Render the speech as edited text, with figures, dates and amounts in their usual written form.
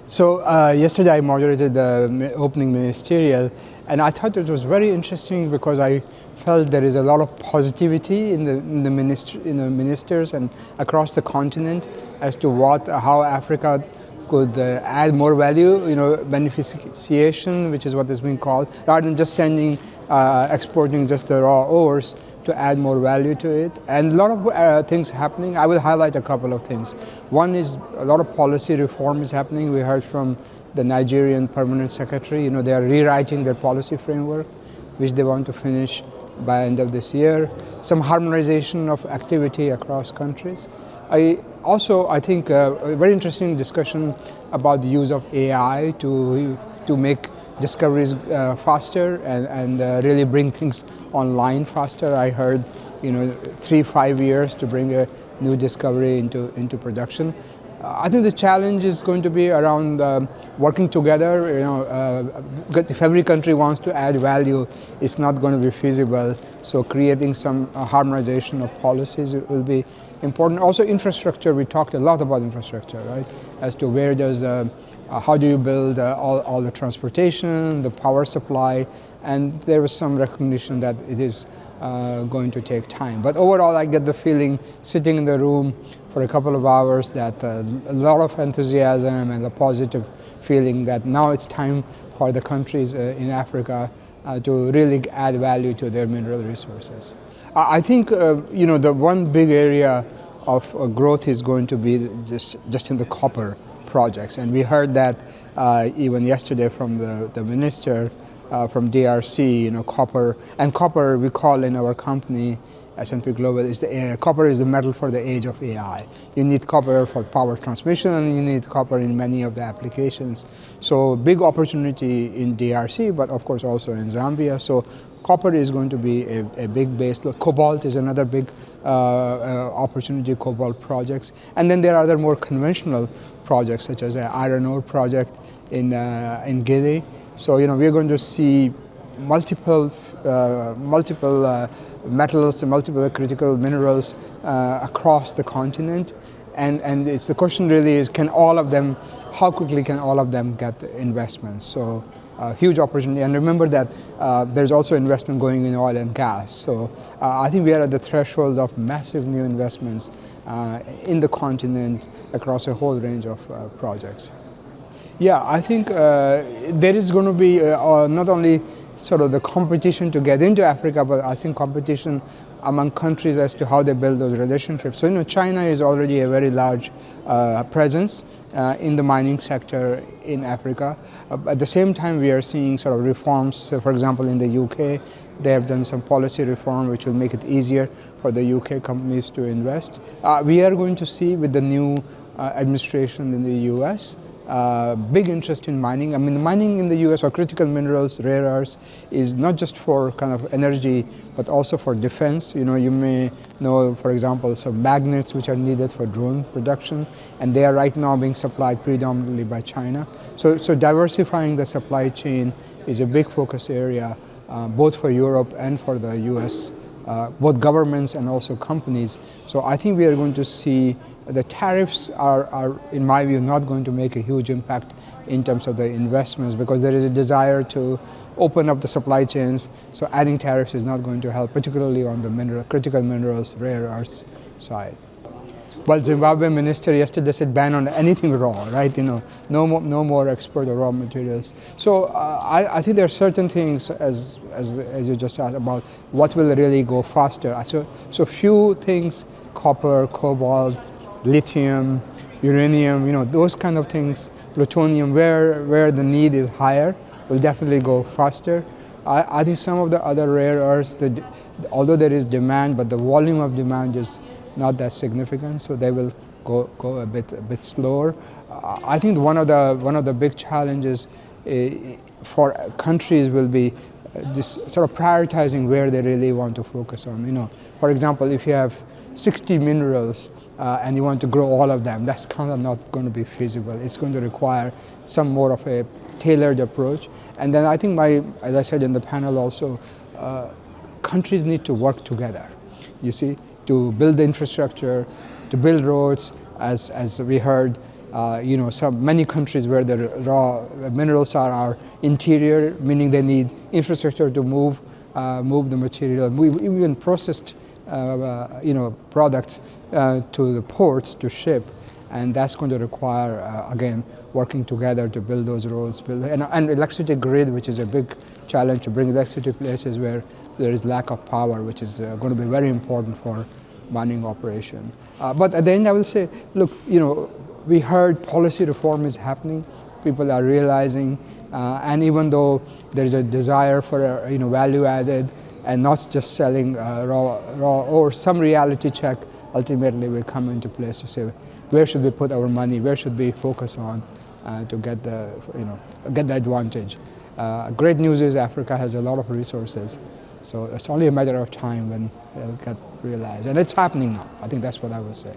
So yesterday I moderated the opening ministerial, and I thought it was very interesting because I felt there is a lot of positivity in the ministers and across the continent as to how Africa could add more value, beneficiation, which is what is being called, rather than just exporting just the raw ores, to add more value to it. And a lot of things happening. I will highlight a couple of things. One is a lot of policy reform is happening. We heard from the Nigerian Permanent Secretary, they are rewriting their policy framework, which they want to finish by end of this year. Some harmonization of activity across countries. I think a very interesting discussion about the use of AI to make discoveries faster and really bring things online faster. I heard 3-5 years to bring a new discovery into production. I think the challenge is going to be around working together. If every country wants to add value, it's not going to be feasible. So creating some harmonization of policies will be important. Also infrastructure, we talked a lot about infrastructure, right? As to where does how do you build all the transportation, the power supply, and there was some recognition that it is going to take time. But overall, I get the feeling, sitting in the room for a couple of hours, that a lot of enthusiasm and a positive feeling that now it's time for the countries in Africa to really add value to their mineral resources. I think the one big area of growth is going to be just in the copper projects, and we heard that even yesterday from the minister from DRC. Copper we call in our company S&P Global copper is the metal for the age of AI. You need copper for power transmission, and you need copper in many of the applications. So big opportunity in DRC, but of course also in Zambia. So copper is going to be a big base. Cobalt is another big opportunity, cobalt projects. And then there are other more conventional projects, such as an iron ore project in Guinea. So we're going to see multiple metals and multiple critical minerals across the continent, and the question really is, how quickly can all of them get investments? So huge opportunity, and remember that there's also investment going in oil and gas. So I think we are at the threshold of massive new investments in the continent across a whole range of projects. Yeah, I think there is going to be not only sort of the competition to get into Africa, but I think competition among countries as to how they build those relationships. So China is already a very large presence in the mining sector in Africa. At the same time, we are seeing sort of reforms. So for example, in the UK, they have done some policy reform which will make it easier for the UK companies to invest. We are going to see with the new administration in the US big interest in mining. I mean, the mining in the US, or critical minerals, rare earths, is not just for kind of energy, but also for defense. You may know, for example, some magnets which are needed for drone production, and they are right now being supplied predominantly by China. So diversifying the supply chain is a big focus area, both for Europe and for the US, both governments and also companies. So I think we are going to see the tariffs are, in my view, not going to make a huge impact in terms of the investments, because there is a desire to open up the supply chains. So adding tariffs is not going to help, particularly on the critical minerals, rare earths side. Well, Zimbabwe minister yesterday said ban on anything raw, right? No more export of raw materials. So I think there are certain things, as you just asked, about what will really go faster. So few things: copper, cobalt, lithium, uranium, those kind of things, plutonium, where the need is higher, will definitely go faster. I think some of the other rare earths, although there is demand, but the volume of demand is not that significant, so they will go a bit slower. I think one of the big challenges for countries will be this sort of prioritizing where they really want to focus on. For example, if you have 60 minerals and you want to grow all of them, that's kind of not going to be feasible. It's going to require some more of a tailored approach. And then I think as I said in the panel also, countries need to work together, to build the infrastructure, to build roads, as we heard, Many countries where the raw minerals are interior, meaning they need infrastructure to move the material, even processed products to the ports to ship, and that's going to require again working together to build those roads, and electricity grid, which is a big challenge to bring electricity to places where there is lack of power, which is going to be very important for mining operation. But at the end, I will say, look, we heard policy reform is happening. People are realizing, and even though there is a desire for value added and not just selling raw, or some reality check, ultimately will come into place to say, where should we put our money? Where should we focus on to get the advantage? Great news is Africa has a lot of resources, so it's only a matter of time when it'll get realized, and it's happening now. I think that's what I would say.